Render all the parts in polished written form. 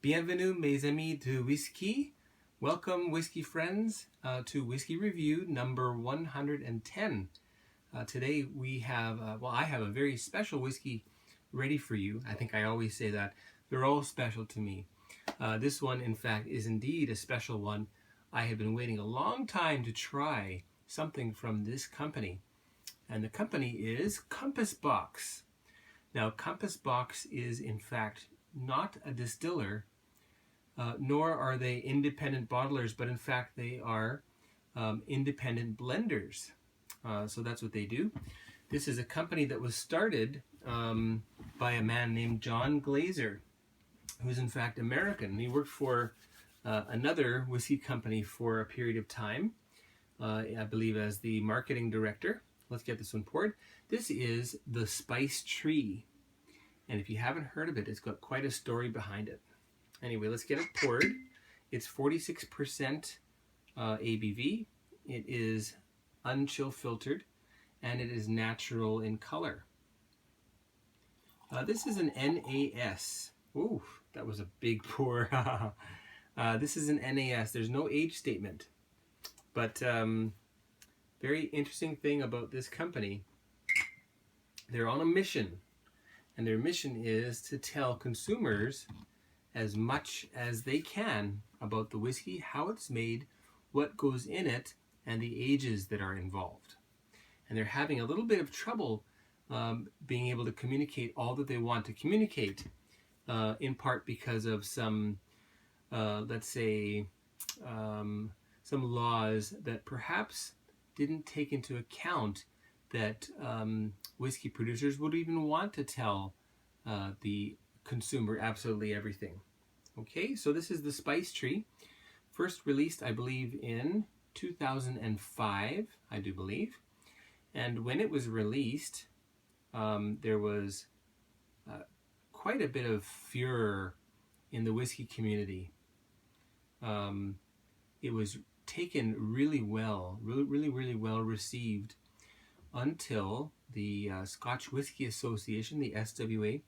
Bienvenue mes amis de whisky. Welcome whiskey friends to Whiskey Review number 110. Today we have, I have a very special whiskey ready for you. I think I always say that. They're all special to me. This one, in fact, is indeed a special one. I have been waiting a long time to try something from this company. And the company is Compass Box. Now, Compass Box is, in fact, not a distiller, nor are they independent bottlers, but in fact they are independent blenders. So that's what they do. This is a company that was started by a man named John Glaser, who's in fact American. He worked for another whiskey company for a period of time, I believe as the marketing director. Let's get this one poured. This is the Spice Tree. And if you haven't heard of it, it's got quite a story behind it. Anyway, let's get it poured. It's 46% ABV. It is unchill filtered, and it is natural in color. This is an NAS. Ooh, that was a big pour. This is an NAS. There's no age statement. But very interesting thing about this company, they're on a mission. And their mission is to tell consumers as much as they can about the whiskey, how it's made, what goes in it, and the ages that are involved. And they're having a little bit of trouble being able to communicate all that they want to communicate, in part because of some, let's say, some laws that perhaps didn't take into account that whiskey producers would even want to tell the consumer absolutely everything. Okay, so this is the Spice Tree, first released, I believe, in 2005, I do believe. And when it was released, there was quite a bit of furor in the whiskey community. It was taken really well, really well received until the Scotch Whisky Association, the SWA,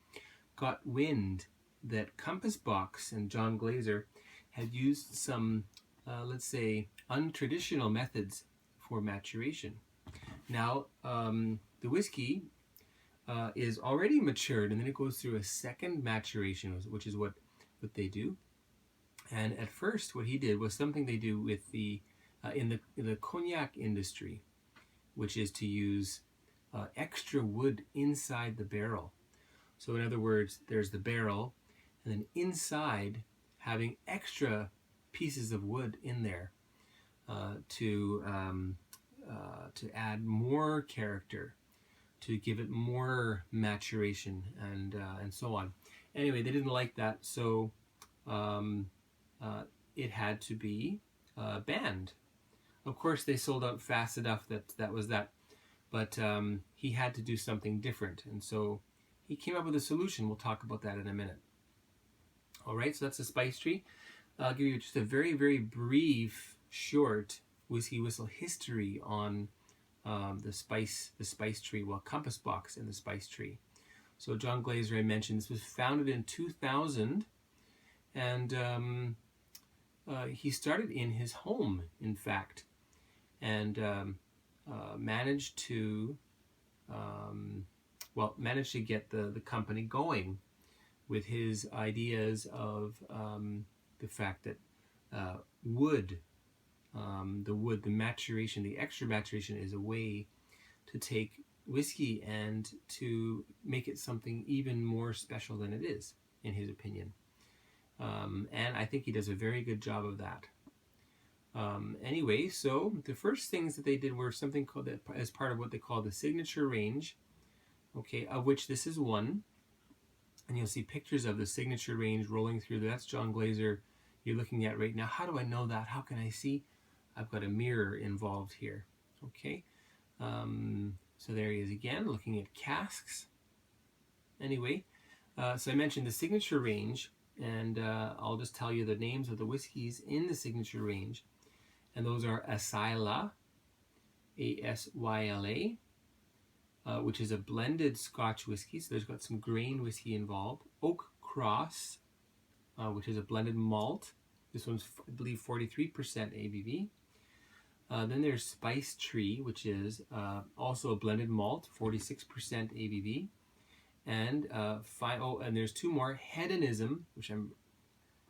got wind that Compass Box and John Glaser had used some, let's say, untraditional methods for maturation. Now, the whiskey is already matured, and then it goes through a second maturation, which is what they do. And at first, what he did was something they do with the in the cognac industry, which is to use extra wood inside the barrel. So in other words, there's the barrel, and then inside having extra pieces of wood in there to add more character, to give it more maturation, and so on. Anyway, they didn't like that, so it had to be banned. Of course, they sold out fast enough that was that. But he had to do something different, and so he came up with a solution. We'll talk about that in a minute. All right, so that's the Spice Tree. I'll give you just a very brief, short WhiskyWhistle history on the Spice Tree, well, Compass Box and the Spice Tree. So John Glaser, I mentioned, this was founded in 2000, and he started in his home, in fact, and managed to get the company going with his ideas of the fact that the maturation, the extra maturation, is a way to take whiskey and to make it something even more special than it is, in his opinion. And I think he does a very good job of that. Anyway, so the first things that they did were something called, as part of what they call the signature range, okay, of which this is one. And you'll see pictures of the signature range rolling through. That's John Glaser you're looking at right now. How do I know that? How can I see? I've got a mirror involved here. Okay, so there he is again, looking at casks. Anyway, so I mentioned the signature range, and I'll just tell you the names of the whiskeys in the signature range. And those are Asyla, A-S-Y-L-A, which is a blended Scotch whiskey, so there's got some grain whiskey involved. Oak Cross, which is a blended malt. This one's, I believe, 43% ABV. Then there's Spice Tree, which is also a blended malt, 46% ABV. And and there's two more, Hedonism, which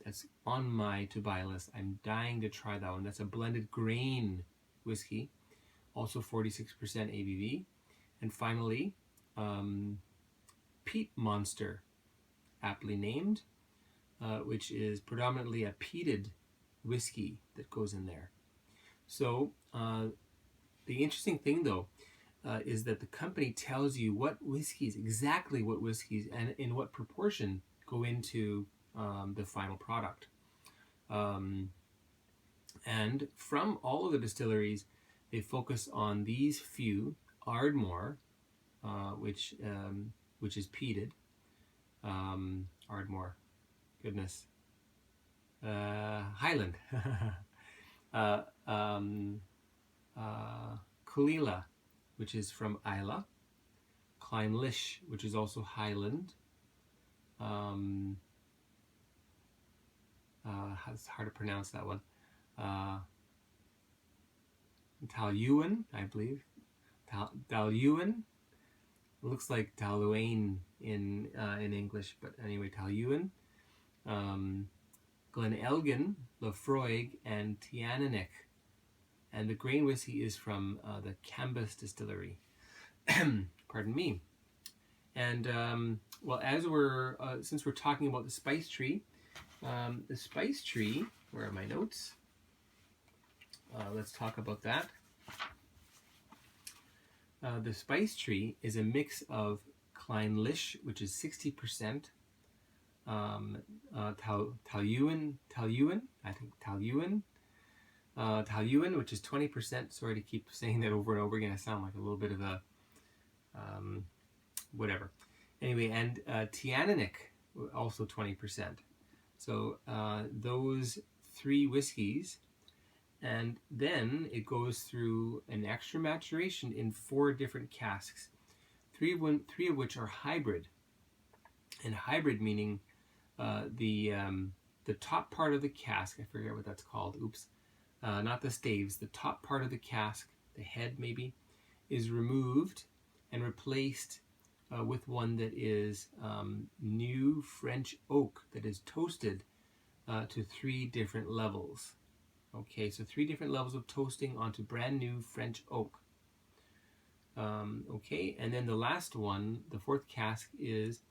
that's on my to buy list. I'm dying to try that one. That's a blended grain whiskey, also 46% ABV. And finally, Peat Monster, aptly named, which is predominantly a peated whiskey that goes in there. So the interesting thing, though, is that the company tells you exactly what whiskeys and in what proportion go into the final product. And from all of the distilleries, they focus on these few: Ardmore, which is peated. Ardmore, goodness. Highland. Kalila, which is from Islay. Clynelish, which is also Highland. It's hard to pronounce that one. Taluan, I believe. Taluan. Looks like Taluane in English, but anyway, Taluan. Glenelgin, Lafroig, and Tiananic. And the grain whiskey is from the Cambus distillery. Pardon me. And well, since we're talking about the spice tree, where are my notes? Let's talk about that. The spice tree is a mix of Clynelish, which is 60%, Taluan, which is 20%. Sorry to keep saying that over and over again. I sound like a little bit of a whatever. Anyway, and Tiananic, also 20%. So those three whiskeys, and then it goes through an extra maturation in 4 different casks, three of which are hybrid. And hybrid meaning the top part of the cask, I forget what that's called, not the staves, the top part of the cask, the head maybe, is removed and replaced with one that is new French oak that is toasted to 3 different levels. Okay, so 3 different levels of toasting onto brand new French oak. Okay, and then the last one, the 4th cask, is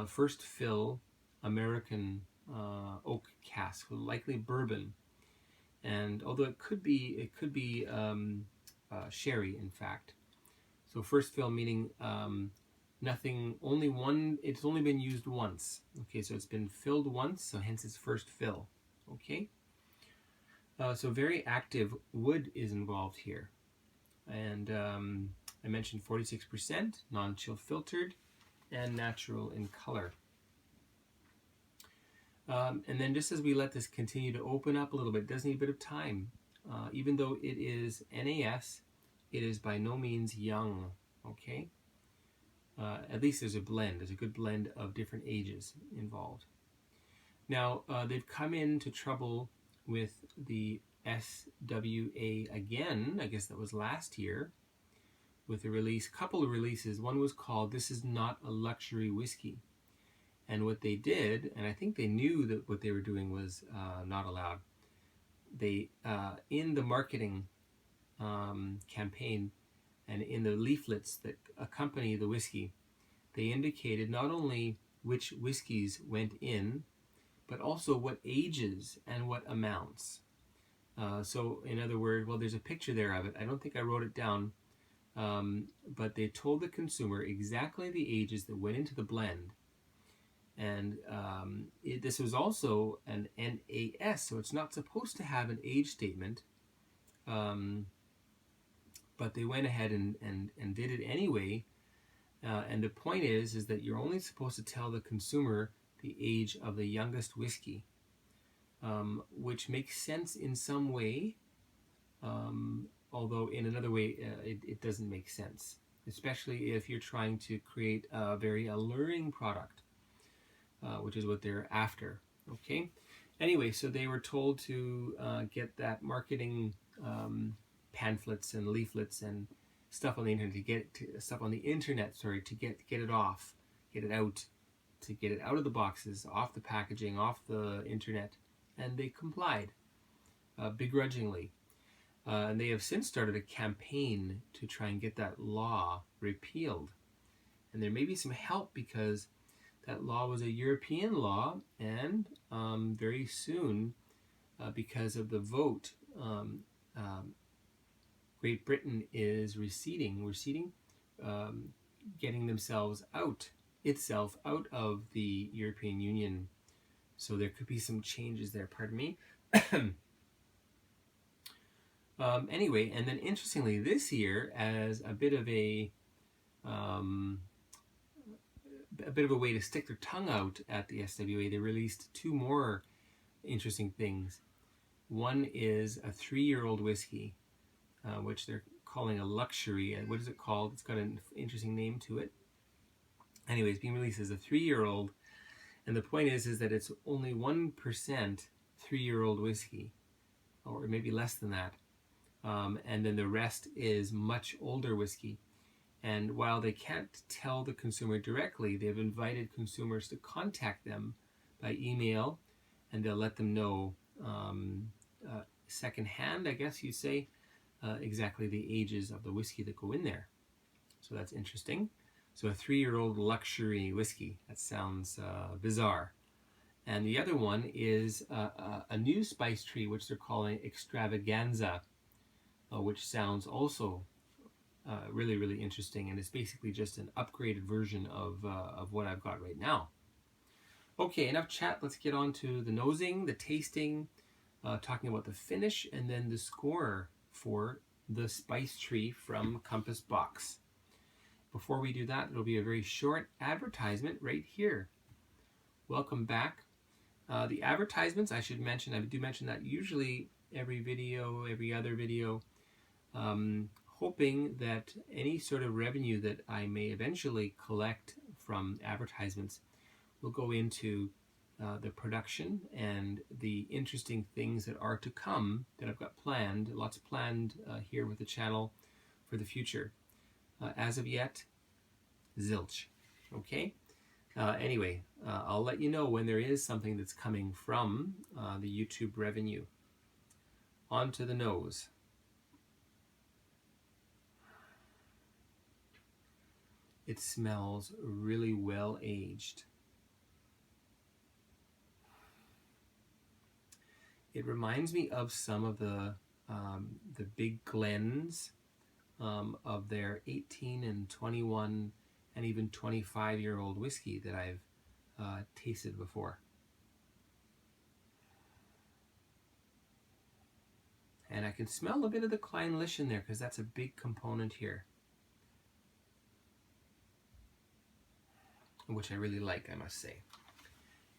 first fill American oak cask, likely bourbon. And although it could be sherry, in fact. So first fill meaning it's only been used once. Okay, so it's been filled once, so hence it's first fill. Okay. So very active wood is involved here. And I mentioned 46%, non-chill filtered, and natural in color. And then just as we let this continue to open up a little bit, it does need a bit of time. Even though it is NAS, it is by no means young, okay? At least there's a good blend of different ages involved. Now, they've come into trouble with the SWA again. I guess that was last year, with a couple of releases. One was called "This Is Not a Luxury Whiskey." And what they did, and I think they knew that what they were doing was not allowed. They, in the marketing campaign and in the leaflets that accompany the whiskey, they indicated not only which whiskeys went in, but also what ages and what amounts. So in other words, well, there's a picture there of it. I don't think I wrote it down, but they told the consumer exactly the ages that went into the blend. And this was also an NAS, so it's not supposed to have an age statement, but they went ahead and did it anyway. And the point is that you're only supposed to tell the consumer the age of the youngest whiskey, which makes sense in some way, although in another way it doesn't make sense, especially if you're trying to create a very alluring product, which is what they're after. Okay. Anyway, so they were told to get that marketing pamphlets and leaflets and stuff on the internet to get it off, get it out, to get it out of the boxes, off the packaging, off the internet, and they complied begrudgingly. And they have since started a campaign to try and get that law repealed. And there may be some help because that law was a European law, and very soon, because of the vote, Great Britain is receding, getting itself out of the European Union. So there could be some changes there, pardon me. Anyway, and then interestingly, this year, as a bit of a way to stick their tongue out at the SWA, they released two more interesting things. One is a 3-year-old whiskey, which they're calling a luxury. What is it called? It's got an interesting name to it. Anyway, it's being released as a 3-year-old, and the point is that it's only 1% 3-year-old whiskey, or maybe less than that. And then the rest is much older whiskey. And while they can't tell the consumer directly, they've invited consumers to contact them by email, and they'll let them know secondhand, I guess you'd say, exactly the ages of the whiskey that go in there. So that's interesting. So a 3-year-old luxury whiskey. That sounds bizarre. And the other one is a new spice tree, which they're calling Extravaganza, which sounds also really, really interesting, and it's basically just an upgraded version of what I've got right now. Okay, enough chat. Let's get on to the nosing, the tasting, talking about the finish, and then the score for the spice tree from Compass Box. Before we do that, it'll be a very short advertisement right here. Welcome back. The advertisements, I should mention, I do mention that usually every other video, hoping that any sort of revenue that I may eventually collect from advertisements will go into the production and the interesting things that are to come that I've got planned, lots planned here with the channel for the future. As of yet, zilch. Okay? Anyway, I'll let you know when there is something that's coming from the YouTube revenue. On to the nose. It smells really well aged. It reminds me of some of the big Glens of their 18 and 21 and even 25-year-old whiskey that I've tasted before. And I can smell a bit of the Clynelish in there because that's a big component here, which I really like, I must say.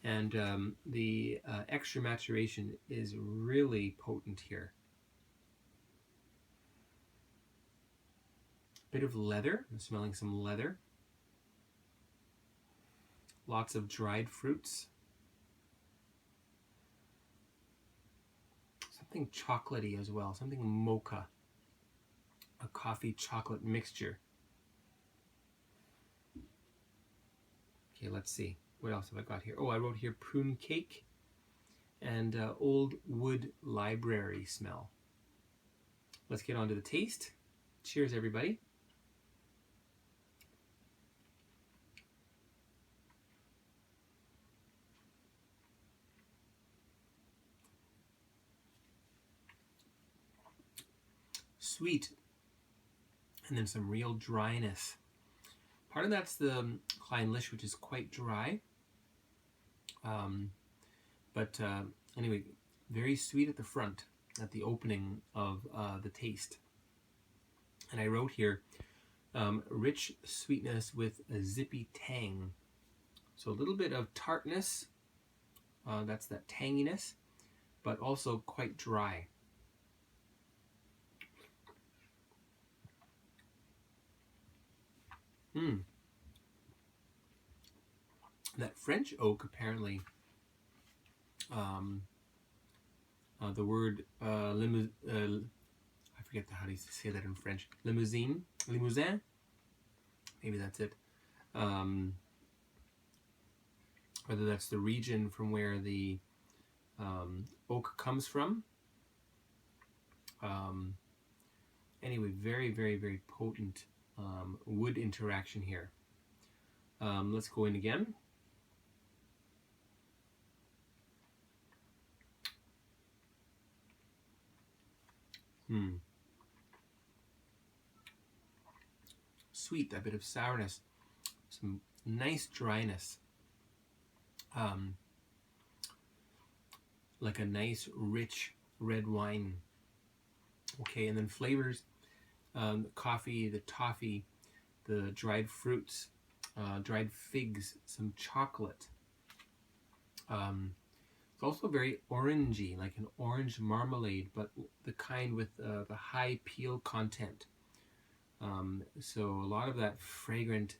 And the extra maturation is really potent here. Bit of leather. I'm smelling some leather. Lots of dried fruits. Something chocolatey as well. Something mocha. A coffee chocolate mixture. Okay, let's see. What else have I got here? Oh, I wrote here prune cake and old wood library smell. Let's get on to the taste. Cheers, everybody. Sweet, and then some real dryness. Part of that's the Clynelish, which is quite dry. Anyway, very sweet at the front, at the opening of the taste. And I wrote here, rich sweetness with a zippy tang. So a little bit of tartness, that's that tanginess, but also quite dry. That French oak apparently The word I forget how to say that in French. Limousin, maybe that's it. Whether that's the region from where the oak comes from. Anyway, very, very, very potent wood interaction here. Let's go in again. Sweet, a bit of sourness, some nice dryness, like a nice rich red wine. Okay, and then flavors, the coffee, the toffee, the dried fruits, dried figs, some chocolate. It's also very orangey, like an orange marmalade, but the kind with the high peel content. So a lot of that fragrant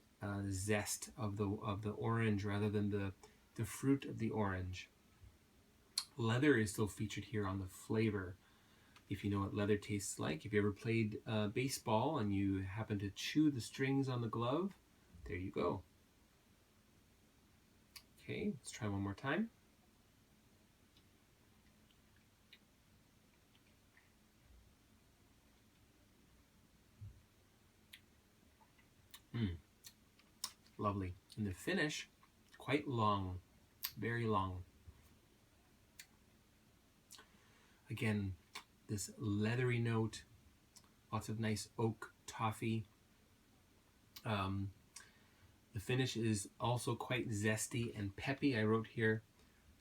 zest of the orange rather than the fruit of the orange. Leather is still featured here on the flavor. If you know what leather tastes like, if you ever played baseball and you happen to chew the strings on the glove, there you go. Okay, let's try one more time. Lovely. And the finish, quite long, very long. Again, this leathery note, lots of nice oak toffee. The finish is also quite zesty and peppy. I wrote here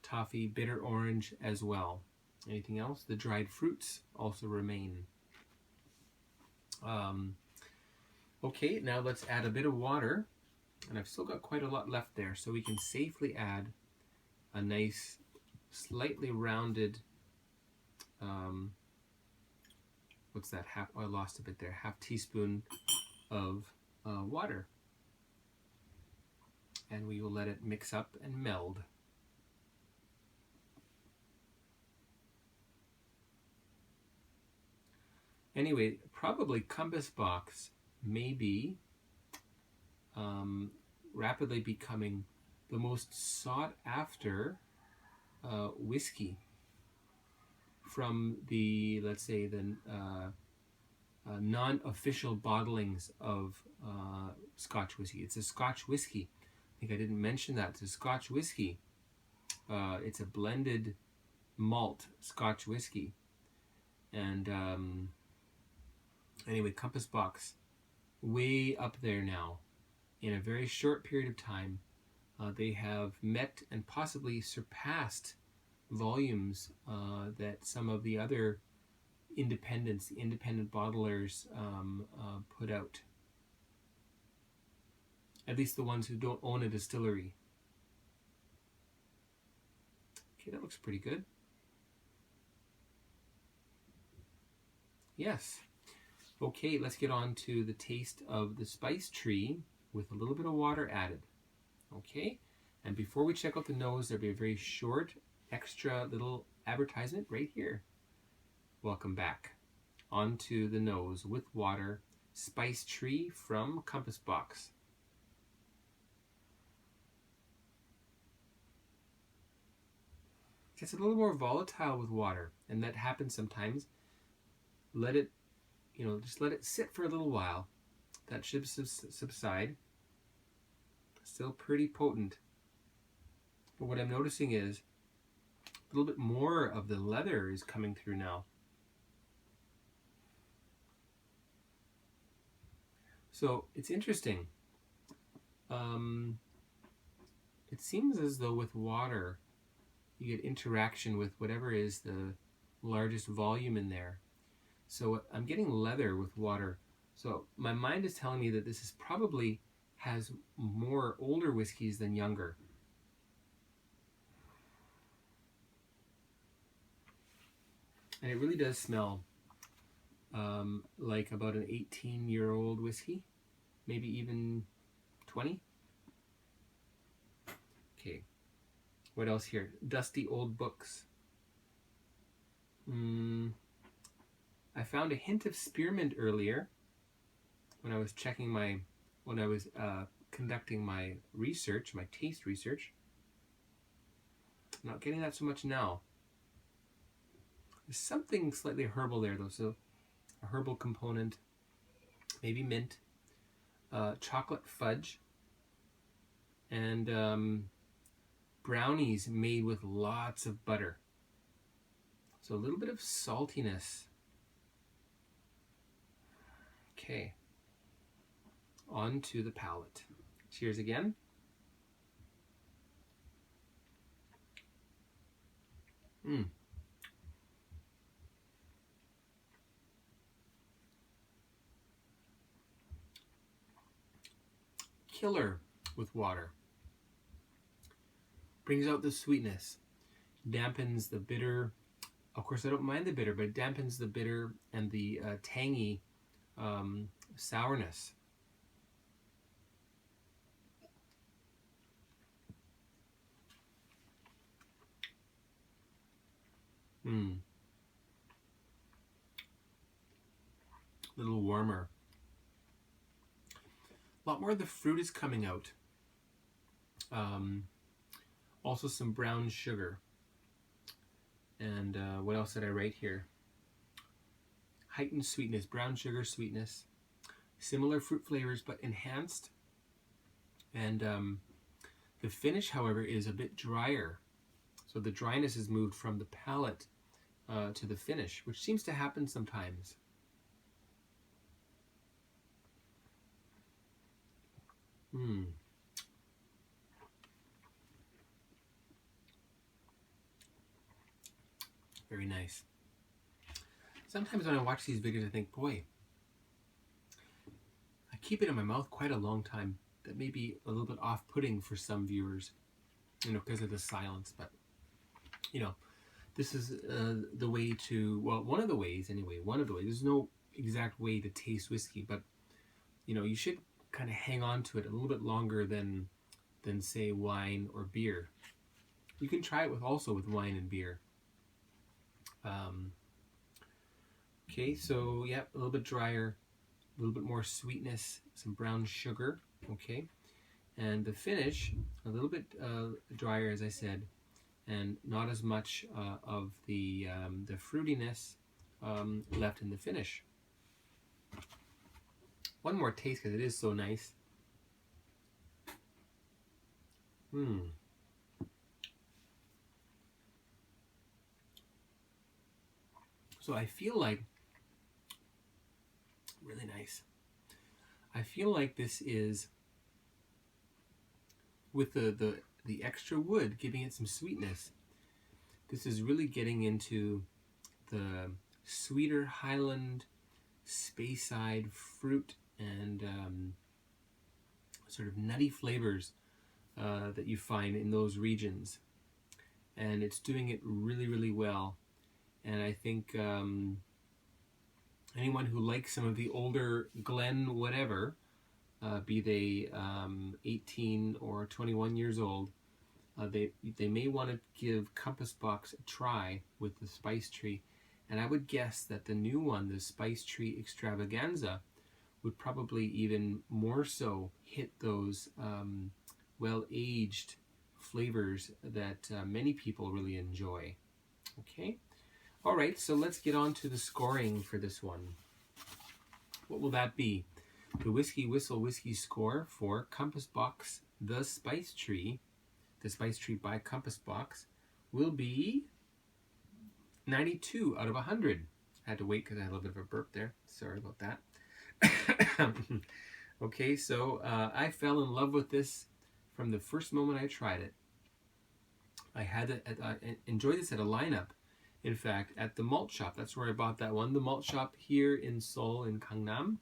toffee, bitter orange as well. Anything else? The dried fruits also remain. Okay, now let's add a bit of water. And I've still got quite a lot left there, so we can safely add a nice, slightly rounded, what's that? I lost a bit there. Half teaspoon of water. And we will let it mix up and meld. Anyway, probably Compass Box may be rapidly becoming the most sought after whiskey from the, let's say, the non-official bottlings of Scotch whiskey. It's a Scotch whiskey. I think I didn't mention that. It's a Scotch whiskey. It's a blended malt Scotch whiskey. And anyway, Compass Box, way up there now. In a very short period of time, they have met and possibly surpassed volumes that some of the other independent bottlers put out. At least the ones who don't own a distillery. Okay, that looks pretty good. Yes. Okay, let's get on to the taste of the spice tree with a little bit of water added. Okay, and before we check out the nose, there'll be a very short, extra little advertisement right here. Welcome back. On to the nose with water, spice tree from Compass Box. It's a little more volatile with water, and that happens sometimes. Let it, just let it sit for a little while. That should subside. Still pretty potent. But what I'm noticing is a little bit more of the leather is coming through now. So it's interesting. It seems as though with water, you get interaction with whatever is the largest volume in there. So I'm getting leather with water. So my mind is telling me that this is probably has more older whiskeys than younger. And it really does smell like about an 18-year-old whiskey, maybe even 20. Okay, What else here? Dusty old books. I found a hint of spearmint earlier when I was checking when I was conducting my research, my taste research. I'm not getting that so much now. There's something slightly herbal there though, so a herbal component, maybe mint, chocolate fudge, and brownies made with lots of butter. So a little bit of saltiness. Okay, on to the palate. Cheers again. Killer with water. Brings out the sweetness, dampens the bitter. Of course, I don't mind the bitter, but it dampens the bitter and the tangy sourness. A little warmer. A lot more of the fruit is coming out. Also some brown sugar. And what else did I write here? Heightened sweetness, brown sugar sweetness. Similar fruit flavors, but enhanced. And the finish, however, is a bit drier. So the dryness is moved from the palate to the finish, which seems to happen sometimes. Very nice. Sometimes when I watch these videos, I think, boy, I keep it in my mouth quite a long time. That may be a little bit off-putting for some viewers, because of the silence. But, this is the way to, well, one of the ways anyway, There's no exact way to taste whiskey, but, you should kind of hang on to it a little bit longer than say wine or beer. You can try it also with wine and beer. Okay, so yeah, a little bit drier, a little bit more sweetness, some brown sugar. Okay, and the finish a little bit drier, as I said, and not as much of the fruitiness left in the finish. One more taste because it is so nice. So I feel like, really nice. I feel like this is, with the extra wood giving it some sweetness, this is really getting into the sweeter Highland Speyside fruit and sort of nutty flavors that you find in those regions. And it's doing it really, really well. And I think anyone who likes some of the older Glen whatever, be they 18 or 21 years old, they may want to give Compass Box a try with the Spice Tree. And I would guess that the new one, the Spice Tree Extravaganza, would probably even more so hit those well-aged flavors that many people really enjoy. Okay. All right, so let's get on to the scoring for this one. What will that be? The WhiskyWhistle whiskey score for Compass Box, the Spice Tree by Compass Box, will be 92 out of 100. I had to wait because I had a little bit of a burp there. Sorry about that. Okay, so I fell in love with this from the first moment I tried it. I enjoyed this at a lineup. In fact, at the Malt Shop, that's where I bought that one. The Malt Shop here in Seoul, in Gangnam.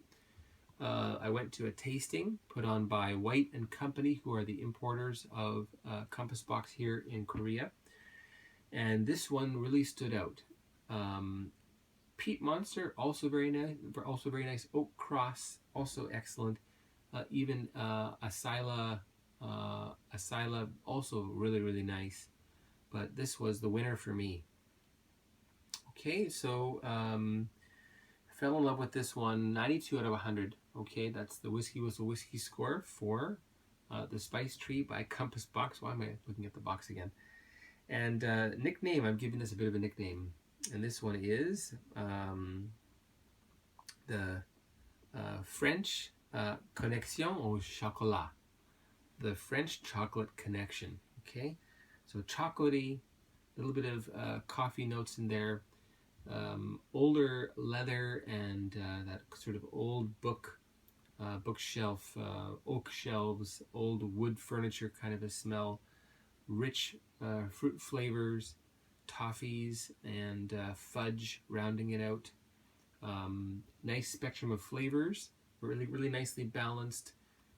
I went to a tasting put on by White and Company, who are the importers of Compass Box here in Korea. And this one really stood out. Peat Monster, also very nice. Oak Cross, also excellent. Even Asila, also really, really nice. but this was the winner for me. Okay, so I fell in love with this one, 92 out of 100. Okay, that's the WhiskyWhistle whiskey score for the Spice Tree by Compass Box. Why am I looking at the box again? And nickname, I'm giving this a bit of a nickname. And this one is the French Connexion au Chocolat. The French Chocolate Connection. Okay, so chocolatey, a little bit of coffee notes in there. Older leather and that sort of old bookshelf, oak shelves, old wood furniture kind of a smell, rich fruit flavors, toffees and fudge rounding it out. Nice spectrum of flavors, really nicely balanced.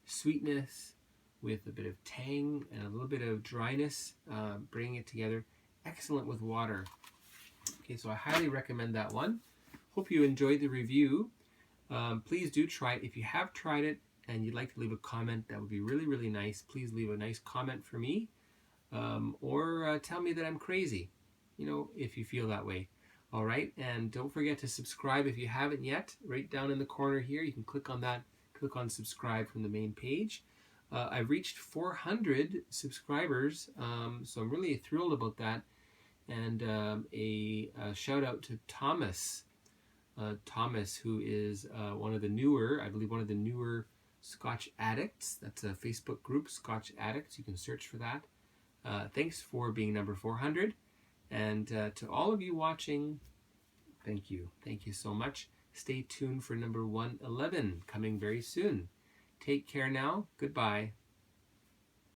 Sweetness with a bit of tang and a little bit of dryness, bringing it together. Excellent with water. Okay, so I highly recommend that one. Hope you enjoyed the review. Please do try it. If you have tried it and you'd like to leave a comment, that would be really nice. Please leave a nice comment for me, or tell me that I'm crazy, you know, if you feel that way. All right, and don't forget to subscribe if you haven't yet. Right down in the corner here, you can click on that, click on subscribe from the main page. I've reached 400 subscribers, so I'm really thrilled about that. And a shout out to Thomas. Thomas, who is one of the newer Scotch Addicts. That's a Facebook group, Scotch Addicts. You can search for that. Thanks for being number 400. And to all of you watching, thank you. Thank you so much. Stay tuned for number 111 coming very soon. Take care now. Goodbye.